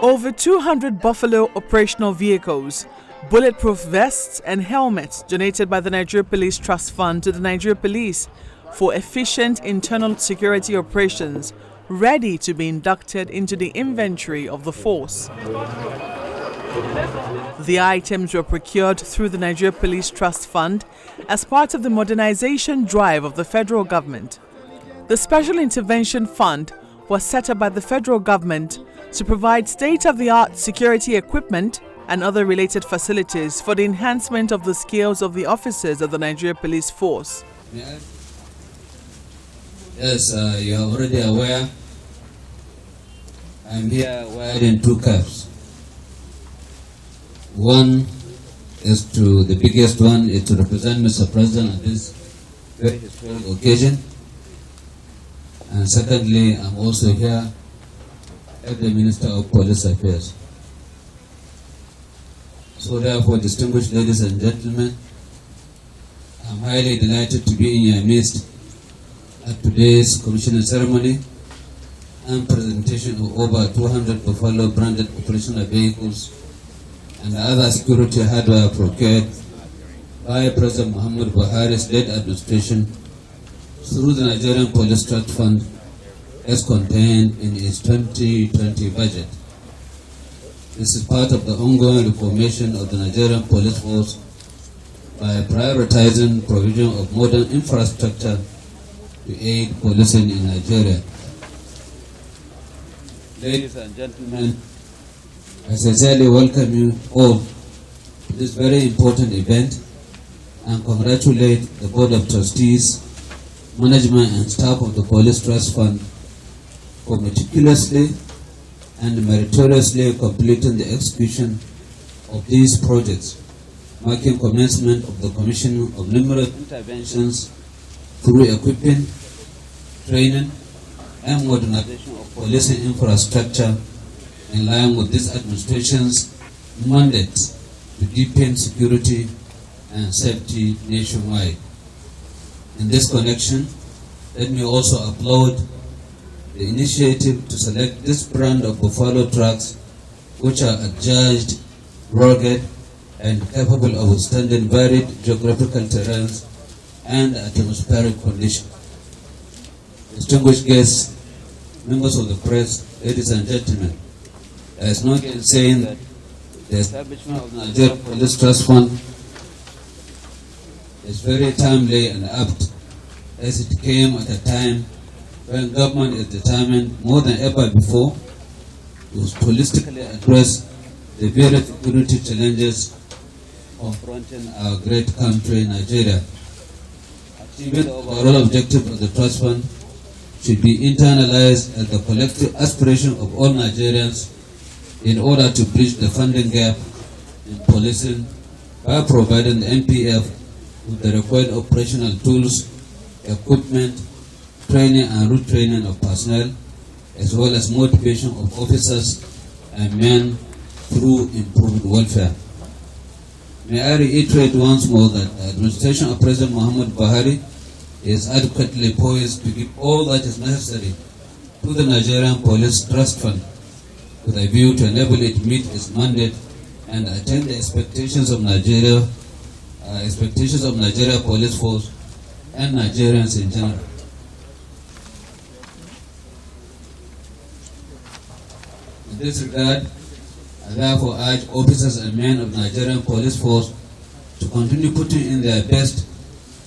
Over 200 Buffalo operational vehicles, bulletproof vests and helmets donated by the Nigeria Police Trust Fund to the Nigeria Police for efficient internal security operations, ready to be inducted into the inventory of the force. The items were procured through the Nigeria Police Trust Fund as part of the modernization drive of the federal government. The Special Intervention Fund was set up by the federal government to provide state-of-the-art security equipment and other related facilities for the enhancement of the skills of the officers of the Nigeria Police Force. Yes, you are already aware, I'm here wearing two caps. One is to, the biggest one is to represent Mr. President at this very historic occasion. And secondly, I'm also here as the Minister of Police Affairs. So therefore, distinguished ladies and gentlemen, I'm highly delighted to be in your midst at today's commissioning ceremony and presentation of over 200 Buffalo branded operational vehicles and other security hardware procured by President Muhammad Buhari's led administration through the Nigerian Police Trust Fund as contained in its 2020 budget. This is part of the ongoing reformation of the Nigerian Police Force by prioritizing provision of modern infrastructure to aid policing in Nigeria. Ladies and gentlemen, I sincerely welcome you all to this very important event and congratulate the Board of Trustees, management and staff of the Police Trust Fund for meticulously and meritoriously completing the execution of these projects, marking commencement of the commissioning of numerous interventions through equipping, training, and modernization of policing infrastructure in line with this administration's mandate to deepen security and safety nationwide. In this connection, let me also applaud the initiative to select this brand of Buffalo trucks, which are adjudged, rugged, and capable of withstanding varied geographical terrains and atmospheric conditions. Distinguished guests, members of the press, ladies and gentlemen, there is no saying that the establishment of the Nigeria Police Trust Fund is very timely and apt, as it came at a time when government is determined more than ever before to holistically address the various security challenges confronting our great country, Nigeria. Achieving the overall objective of the Trust Fund should be internalized as the collective aspiration of all Nigerians in order to bridge the funding gap in policing by providing the NPTF with the required operational tools, equipment, training and retraining of personnel, as well as motivation of officers and men through improved welfare. May I reiterate once more that the administration of President Muhammad Buhari is adequately poised to give all that is necessary to the Nigerian Police Trust Fund with a view to enable it to meet its mandate and attain the expectations of Nigeria Police Force and Nigerians in general. In this regard, I therefore urge officers and men of the Nigerian Police Force to continue putting in their best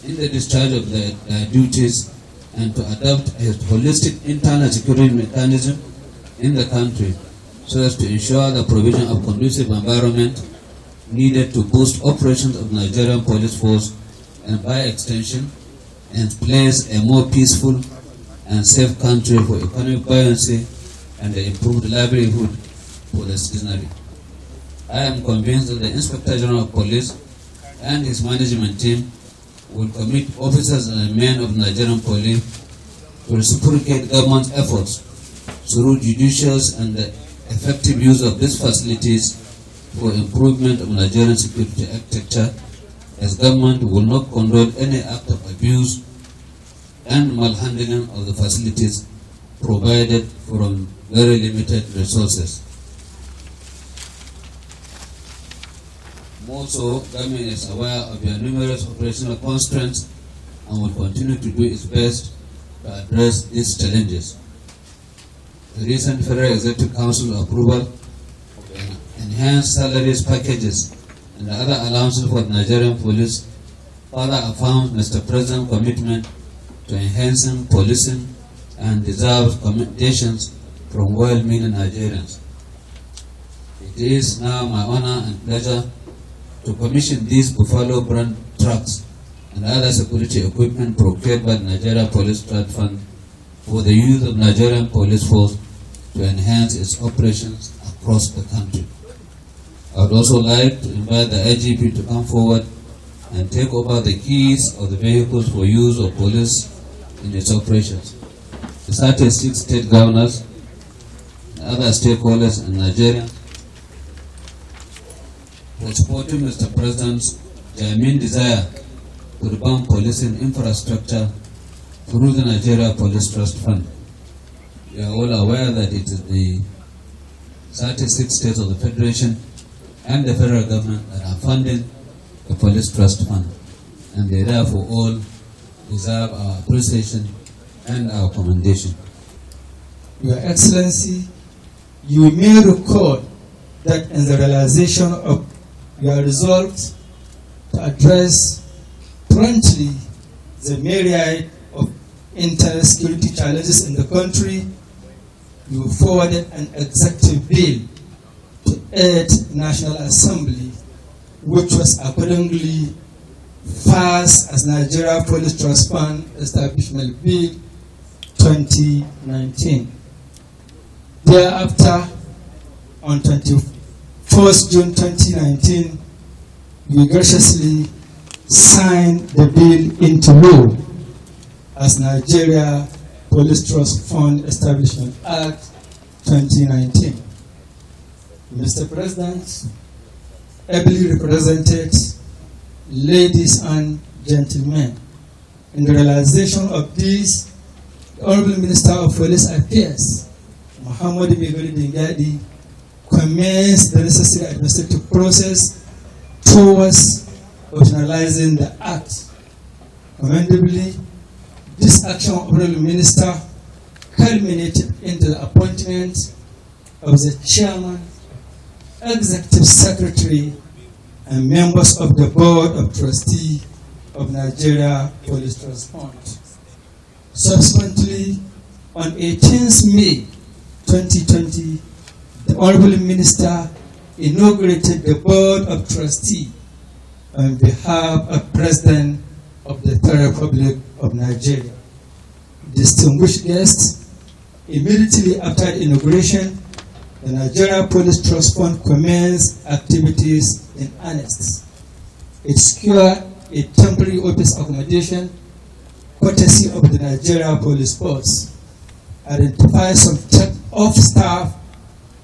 in the discharge of their duties and to adopt a holistic internal security mechanism in the country so as to ensure the provision of conducive environment needed to boost operations of the Nigerian Police Force and by extension and place a more peaceful and safe country for economic buoyancy and the improved livelihood for the citizenry. I am convinced that the Inspector General of Police and his management team will commit officers and men of Nigerian Police to reciprocate government's efforts through judicious and effective use of these facilities for improvement of Nigerian security architecture, as government will not condone any act of abuse and malhandling of the facilities provided from very limited resources. More so, government is aware of their numerous operational constraints and will continue to do its best to address these challenges. The recent Federal Executive Council approval of enhanced salaries packages and the other allowances for the Nigerian police further affirms Mr. President's commitment to enhancing policing and deserves commendations from well-meaning Nigerians. It is now my honor and pleasure to commission these Buffalo brand trucks and other security equipment procured by the Nigeria Police Trust Fund for the use of Nigerian Police Force to enhance its operations across the country. I would also like to invite the IGP to come forward and take over the keys of the vehicles for use of police in its operations. The 36 state governors, and other stakeholders in Nigeria, for supporting Mr. President's genuine desire to revamp policing infrastructure through the Nigeria Police Trust Fund. We are all aware that it is the 36 states of the Federation and the federal government that are funding the Police Trust Fund, and they therefore all deserve our appreciation and our commendation. Your Excellency, you may recall that in the realization of your resolve to address promptly the myriad of internal security challenges in the country, you forwarded an executive bill to aid National Assembly, which was accordingly passed as Nigeria Police Trust Fund Establishment Bill 2019. Thereafter, on 21st June 2019, we graciously signed the bill into law as Nigeria Police Trust Fund Establishment Act 2019. Mr. President, ably represented, ladies and gentlemen, in the realization of this, the Honorable Minister of Police Affairs, Muhammad Migori Dingadi, commenced the necessary administrative process towards operationalizing the Act. Commendably, this action of the Honorable Minister culminated into the appointment of the Chairman, Executive Secretary, and members of the Board of Trustees of Nigeria Police Trust Fund. Subsequently, on 18th May 2020, the Honorable Minister inaugurated the Board of Trustees on behalf of President of the Third Republic of Nigeria. Distinguished guests, immediately after the inauguration, the Nigeria Police Trust Fund commenced activities in earnest. It secured a temporary office accommodation courtesy of the Nigeria Police Force, identified some tech-off staff,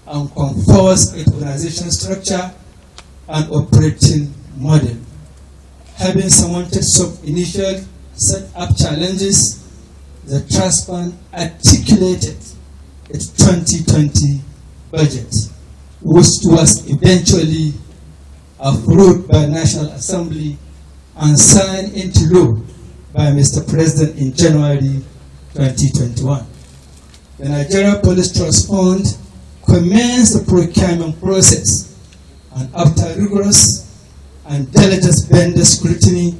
and confers its organization structure and operating model. Having surmounted some initial set-up challenges, the Trust Fund articulated its 2020 budget, which was eventually approved by the National Assembly and signed into law by Mr. President in January 2021. The Nigeria Police Trust Fund commenced the procurement process, and after rigorous and diligent vendor scrutiny,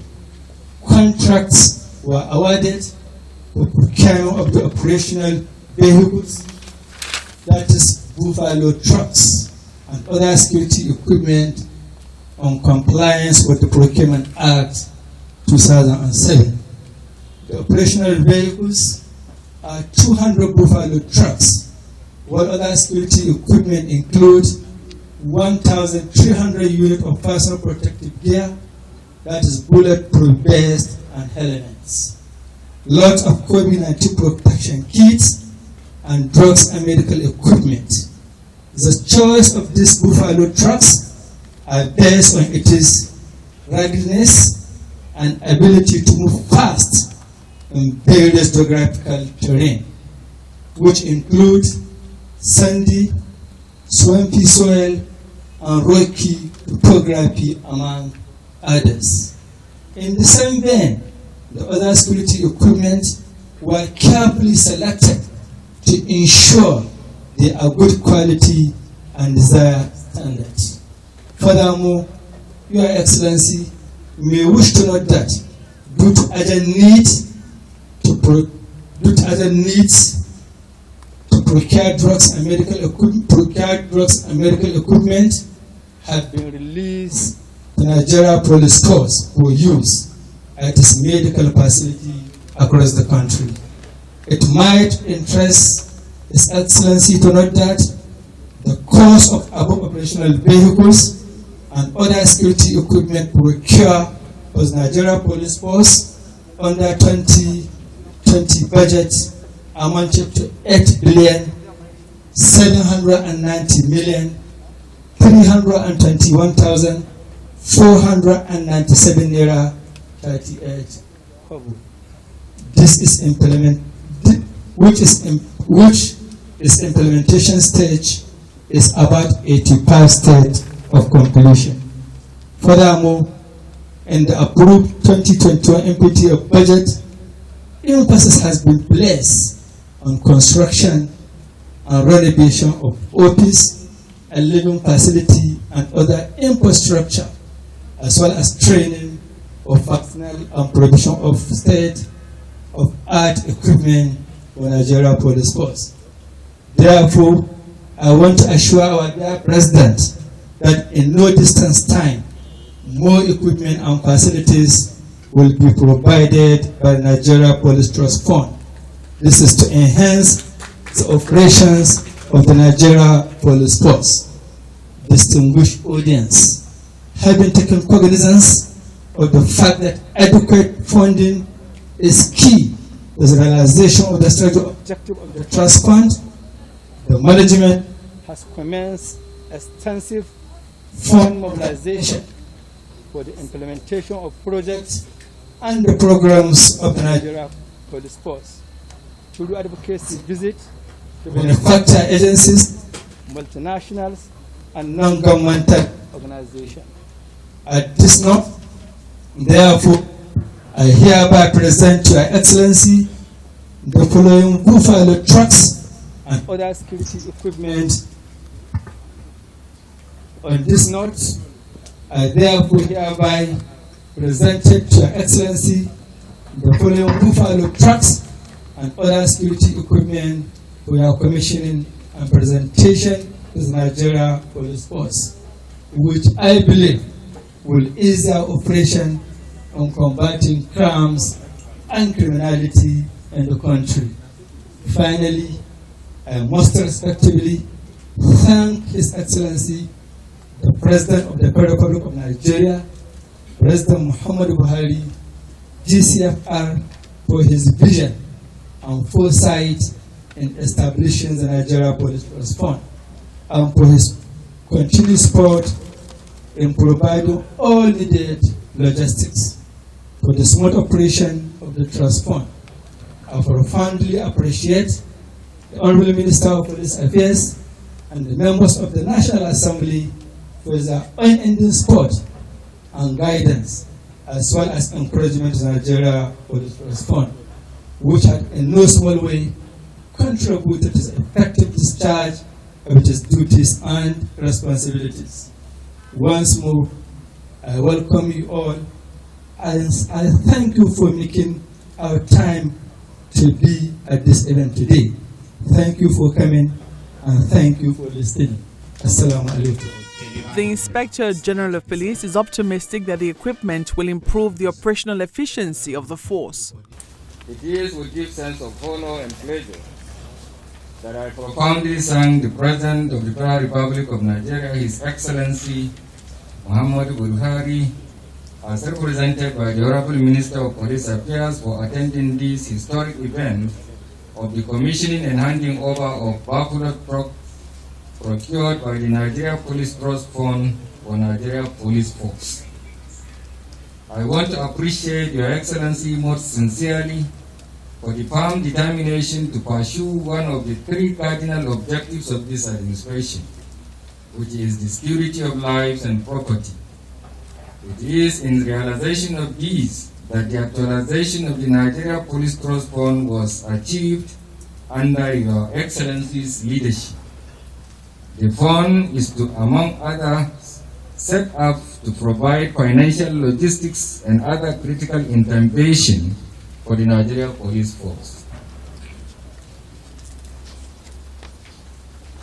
contracts were awarded for procurement of the operational vehicles, that is Buffalo trucks and other security equipment, on compliance with the Procurement Act 2007. The operational vehicles are 200 Buffalo trucks, while other security equipment includes 1,300 units of personal protective gear, that is bulletproof vests and helmets, lots of COVID-19 protection kits, and drugs and medical equipment. The choice of these Buffalo trucks are based on its ruggedness and ability to move fast in various geographical terrain, which include sandy, swampy soil, and rocky topography, among others. In the same vein, the other security equipment were carefully selected to ensure they are good quality and desired standards. Furthermore, Your Excellency may wish to note that due to urgent needs to procure drugs and medical equipment have been released to Nigeria Police Force for use at its medical facility across the country. It might interest His Excellency to note that the cost of above operational vehicles and other security equipment procured for the Nigeria Police Force under 2020 budget amounted to 8,790,321,497 naira 38 kobo. This is which is implementation stage is about 85 stage of completion. Furthermore, in the approved 2021 NPTF budget, emphasis has been placed on construction and renovation of office and living facility and other infrastructure, as well as training of personnel and provision of state-of-art equipment for Nigeria Police Force. Therefore, I want to assure our dear President that in no distant time, more equipment and facilities will be provided by the Nigeria Police Trust Fund. This is to enhance the operations of the Nigeria Police Force. Distinguished audience, having taken cognizance of the fact that adequate funding is key to the realization of the strategic objective of the Trust Fund, the management has commenced extensive fund mobilization for the implementation of projects and the programs of the Nigeria Police Force through advocacy visits to benefactor agencies, multinationals, and non-governmental organizations. At this note, therefore, I hereby present to Your Excellency the following Buffalo trucks and other security equipment. On this note, I therefore hereby presented to Your Excellency the following Buffalo trucks and other security equipment for your commissioning and presentation to the Nigeria Police Force, which I believe will ease our operation on combating crimes and criminality in the country. Finally, I most respectfully thank His Excellency, the President of the Federal Republic of Nigeria, President Muhammadu Buhari, GCFR, for his vision and foresight in establishing the Nigeria Police Trust Fund, and for his continued support in providing all needed logistics for the smooth operation of the Trust Fund. I profoundly appreciate the Honorable Minister of Police Affairs and the members of the National Assembly for their unending support and guidance, as well as encouragement to the Nigeria Police Trust Fund, which had in no small way contributed to the effective discharge of its duties and responsibilities. Once more, I welcome you all, and I thank you for making our time to be at this event today. Thank you for coming, and thank you for listening. Assalamu alaikum. The Inspector General of Police is optimistic that the equipment will improve the operational efficiency of the force. It is with deep sense of honor and pleasure that I profoundly thank the President of the Federal Republic of Nigeria, His Excellency Muhammadu Buhari, as represented by the Honorable Minister of Police Affairs, for attending this historic event of the commissioning and handing over of Buffalo truck procured by the Nigeria Police Trust Fund for Nigeria Police Force. I want to appreciate Your Excellency most sincerely for the firm determination to pursue one of the three cardinal objectives of this administration, which is the security of lives and property. It is in realization of these that the actualization of the Nigeria Police Trust Fund was achieved under Your Excellency's leadership. The fund is to, among others, set up to provide financial, logistics, and other critical intervention for the Nigeria Police Force.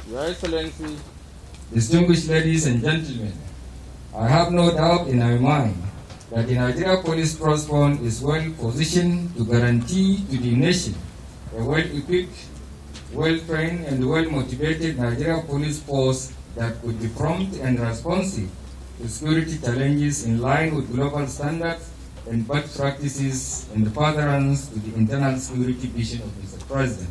Your Excellency, distinguished ladies and gentlemen, I have no doubt in my mind that the Nigeria Police Trust Fund is well positioned to guarantee to the nation a well-equipped, well-trained, and well-motivated Nigeria Police Force that would be prompt and responsive to security challenges in line with global standards and best practices in the furtherance to the internal security vision of Mr. President.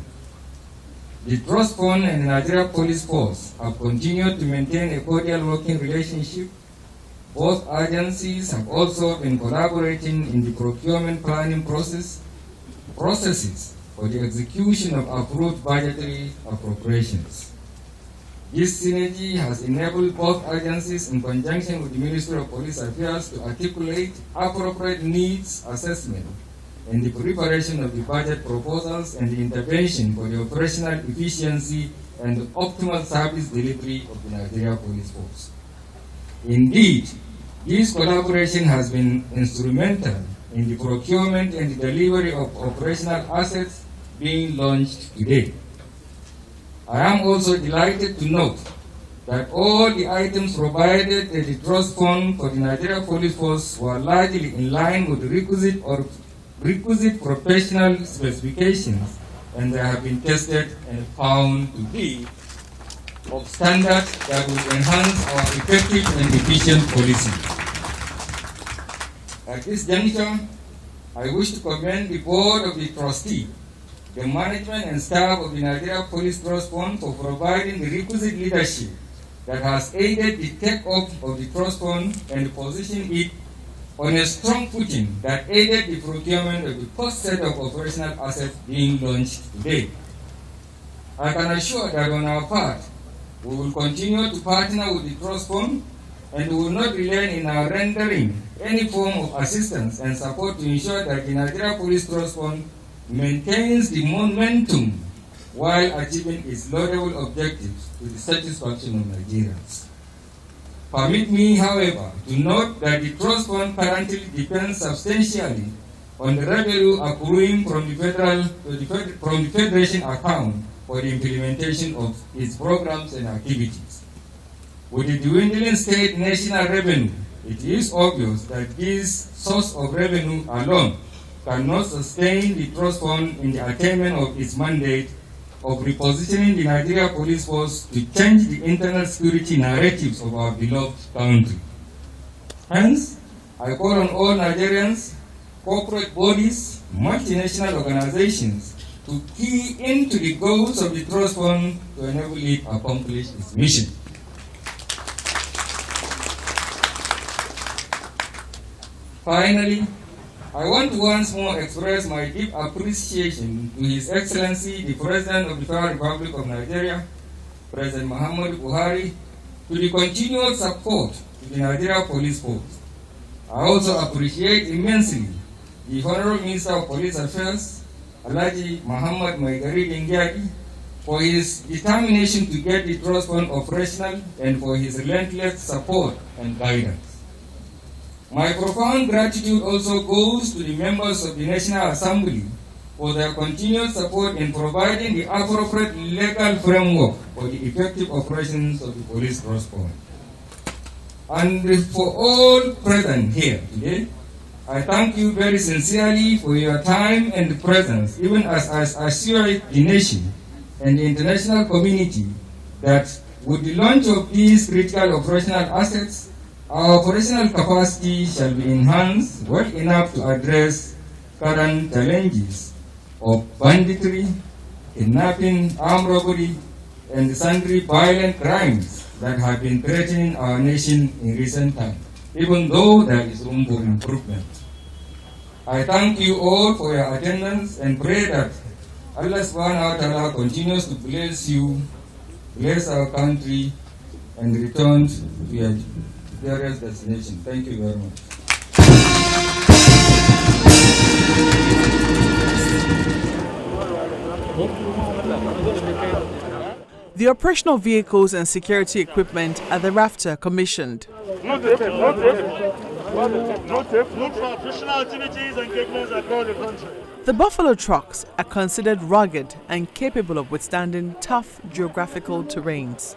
The Trust Fund and the Nigeria Police Force have continued to maintain a cordial working relationship. Both agencies have also been collaborating in the procurement planning processes for the execution of approved budgetary appropriations. This synergy has enabled both agencies, in conjunction with the Ministry of Police Affairs, to articulate appropriate needs assessment in the preparation of the budget proposals and the intervention for the operational efficiency and the optimal service delivery of the Nigeria Police Force. Indeed, this collaboration has been instrumental in the procurement and the delivery of operational assets being launched today. I am also delighted to note that all the items provided at the Trust Fund for the Nigeria Police Force were largely in line with requisite professional specifications, and they have been tested and found to be of standard that will enhance our effective and efficient policy. At this juncture, I wish to commend the Board of the Trustees, the management and staff of the Nigeria Police Trust Fund for providing the requisite leadership that has aided the take-off of the Trust Fund and positioned it on a strong footing that aided the procurement of the first set of operational assets being launched today. I can assure that on our part, we will continue to partner with the Trust Fund and we will not relent in our rendering any form of assistance and support to ensure that the Nigeria Police Trust Fund maintains the momentum while achieving its laudable objectives to the satisfaction of Nigerians. Permit me, however, to note that the Trust Fund currently depends substantially on the revenue accruing from the Federation account for the implementation of its programs and activities. With the dwindling state national revenue, it is obvious that this source of revenue alone cannot sustain the Trust Fund in the attainment of its mandate of repositioning the Nigeria Police Force to change the internal security narratives of our beloved country. Hence, I call on all Nigerians, corporate bodies, multinational organizations to key into the goals of the Trust Fund to enable it to accomplish its mission. Finally, I want to once more express my deep appreciation to His Excellency, the President of the Federal Republic of Nigeria, President Muhammad Buhari, to the continued support to the Nigeria Police Force. I also appreciate immensely the Honorable Minister of Police Affairs, Alhaji Muhammad Maigari Dingyadi, for his determination to get the Trust Fund operational and for his relentless support and guidance. My profound gratitude also goes to the members of the National Assembly for their continued support in providing the appropriate legal framework for the effective operations of the Police Trust Fund. And for all present here today, I thank you very sincerely for your time and presence, even as I assure the nation and the international community that with the launch of these critical operational assets, our operational capacity shall be enhanced well enough to address current challenges of banditry, kidnapping, armed robbery, and sundry violent crimes that have been threatening our nation in recent times, even though there is room for improvement. I thank you all for your attendance and pray that Allah subhanahu wa ta'ala continues to bless you, bless our country, and returned to your various destinations. Thank you very much. The operational vehicles and security equipment at the rafter commissioned. No traditional activities and engagements across the country. The buffalo trucks are considered rugged and capable of withstanding tough geographical terrains.